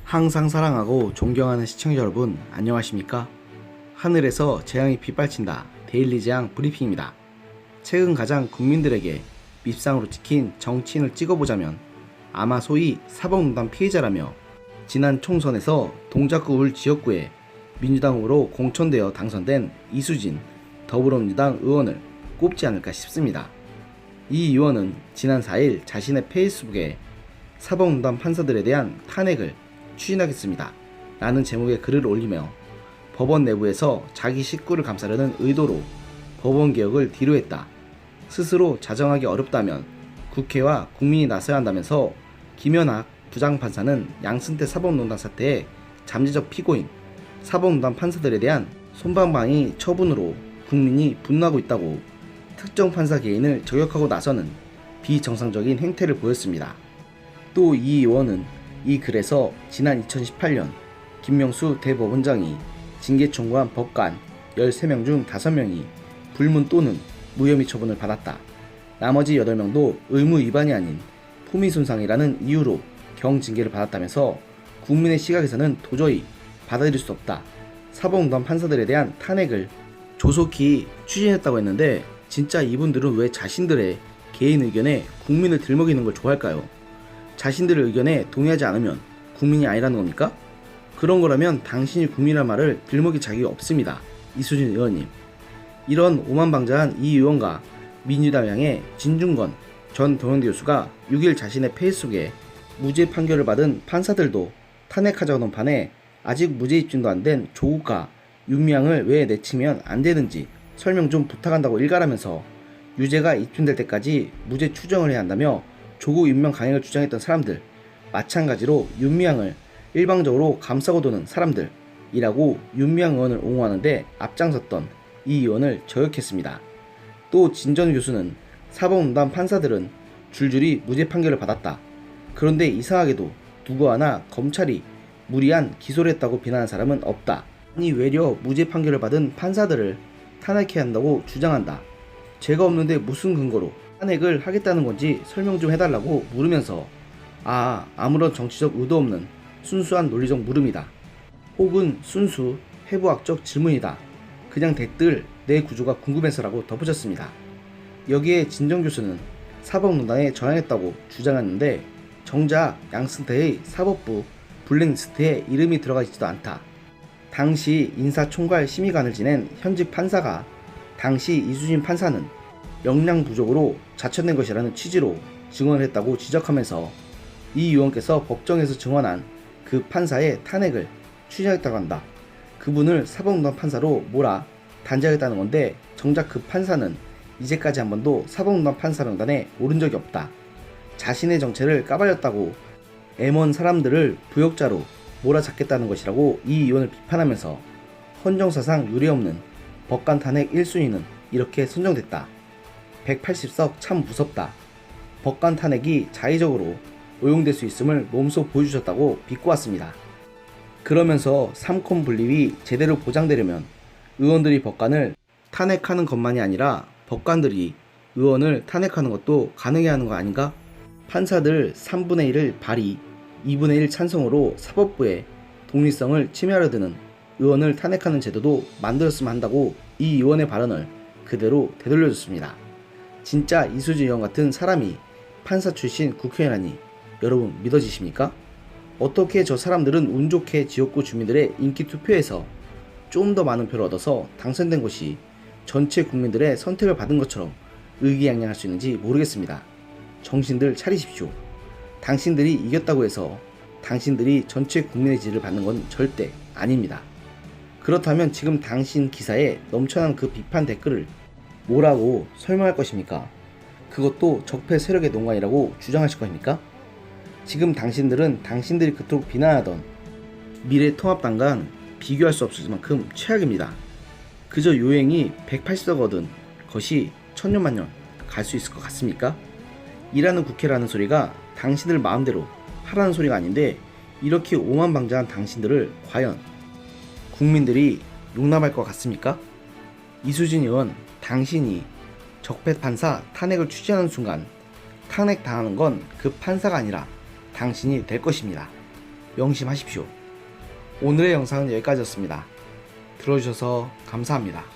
항상 사랑하고 존경하는 시청자 여러분, 안녕하십니까? 하늘에서 재앙이 빗발친다. 데일리 재앙 브리핑입니다. 최근 가장 국민들에게 밉상으로 찍힌 정치인을 찍어보자면 아마 소위 사법농단 피해자라며 지난 총선에서 동작구 울 지역구에 민주당 후보로 공천되어 당선된 이수진 더불어민주당 의원을 꼽지 않을까 싶습니다. 이 의원은 지난 4일 자신의 페이스북에 사법농단 판사들에 대한 탄핵을 추진하겠습니다 라는 제목의 글을 올리며 법원 내부에서 자기 식구를 감싸려는 의도로 법원 개혁을 뒤로했다. 스스로 자정하기 어렵다면 국회와 국민이 나서야 한다면서 김연학 부장판사는 양승태 사법농단 사태의 잠재적 피고인 사법농단 판사들에 대한 솜방망이 처분으로 국민이 분노하고 있다고 특정 판사 개인을 저격하고 나서는 비정상적인 행태를 보였습니다. 또 이 의원은 이 글에서 지난 2018년 김명수 대법원장이 징계 청구한 법관 13명 중 5명이 불문 또는 무혐의 처분을 받았다. 나머지 8명도 의무 위반이 아닌 품위 손상이라는 이유로 경징계를 받았다면서 국민의 시각에서는 도저히 받아들일 수 없다. 사법농단 판사들에 대한 탄핵을 조속히 추진했다고 했는데 진짜 이분들은 왜 자신들의 개인 의견에 국민을 들먹이는 걸 좋아할까요? 자신들의 의견에 동의하지 않으면 국민이 아니라는 겁니까? 그런 거라면 당신이 국민이란 말을 들먹일 자격이 없습니다. 이수진 의원님. 이런 오만방자한 이 의원과 민주당 향의 진중권 전 경영대 교수가 6일 자신의 페이스북에 무죄 판결을 받은 판사들도 탄핵하자고 논 판에 아직 무죄 입증도 안 된 조국과 윤미향을 왜 내치면 안 되는지 설명 좀 부탁한다고 일갈하면서 유죄가 입증될 때까지 무죄 추정을 해야 한다며 조국 윤명 강행을 주장했던 사람들, 마찬가지로 윤미향을 일방적으로 감싸고 도는 사람들이라고 윤미향 의원을 옹호하는데 앞장섰던 이 의원을 저격했습니다. 또 진전 교수는 사법농단 판사들은 줄줄이 무죄 판결을 받았다. 그런데 이상하게도 누구 하나 검찰이 무리한 기소를 했다고 비난한 사람은 없다. 아니 외려 무죄 판결을 받은 판사들을 탄핵해야 한다고 주장한다. 죄가 없는데 무슨 근거로 탄핵을 하겠다는 건지 설명 좀 해달라고 물으면서 아무런 정치적 의도 없는 순수한 논리적 물음이다. 혹은 순수 해부학적 질문이다. 그냥 대뜰 내 구조가 궁금해서라고 덧붙였습니다. 여기에 진정 교수는 사법농단에 저항했다고 주장했는데 정작 양승태의 사법부 블랙리스트에 이름이 들어가 있지도 않다. 당시 인사총괄 심의관을 지낸 현직 판사가 당시 이수진 판사는 역량 부족으로 자천된 것이라는 취지로 증언을 했다고 지적하면서 이 의원께서 법정에서 증언한 그 판사의 탄핵을 추진하겠다고 한다. 그분을 사법농단 판사로 단죄하겠다는 건데 정작 그 판사는 이제까지 한 번도 사법농단 판사 명단에 오른 적이 없다. 자신의 정체를 까발렸다고 M1 사람들을 부역자로 몰아잡겠다는 것이라고 이 의원을 비판하면서 헌정사상 유례없는 법관 탄핵 1순위는 이렇게 선정됐다. 180석 참 무섭다. 법관 탄핵이 자의적으로 오용될 수 있음을 몸소 보여주셨다고 비꼬았습니다. 그러면서 삼권 분립이 제대로 보장되려면 의원들이 법관을 탄핵하는 것만이 아니라 법관들이 의원을 탄핵하는 것도 가능해야 하는 거 아닌가? 판사들 3분의 1을 발의, 2분의 1 찬성으로 사법부의 독립성을 침해하려 드는 의원을 탄핵하는 제도도 만들었으면 한다고 이 의원의 발언을 그대로 되돌려줬습니다. 진짜 이수진 의원 같은 사람이 판사 출신 국회의원이라니 여러분 믿어지십니까? 어떻게 저 사람들은 운 좋게 지역구 주민들의 인기 투표에서 좀 더 많은 표를 얻어서 당선된 것이 전체 국민들의 선택을 받은 것처럼 의기양양할 수 있는지 모르겠습니다. 정신들 차리십시오. 당신들이 이겼다고 해서 당신들이 전체 국민의 지지를 받는 건 절대 아닙니다. 그렇다면 지금 당신 기사에 넘쳐난 그 비판 댓글을 뭐라고 설명할 것입니까? 그것도 적폐 세력의 농간이라고 주장하실 것입니까? 지금 당신들은 당신들이 그토록 비난하던 미래통합당과는 비교할 수 없을 만큼 최악입니다. 그저 요행이 180석 얻은 것이 천년만년 갈 수 있을 것 같습니까? 일하는 국회라는 소리가 당신들 마음대로 하라는 소리가 아닌데 이렇게 오만방자한 당신들을 과연 국민들이 용납할 것 같습니까? 이수진 의원, 당신이 적폐판사 탄핵을 추진하는 순간 탄핵당하는 건 그 판사가 아니라 당신이 될 것입니다. 명심하십시오. 오늘의 영상은 여기까지였습니다. 들어주셔서 감사합니다.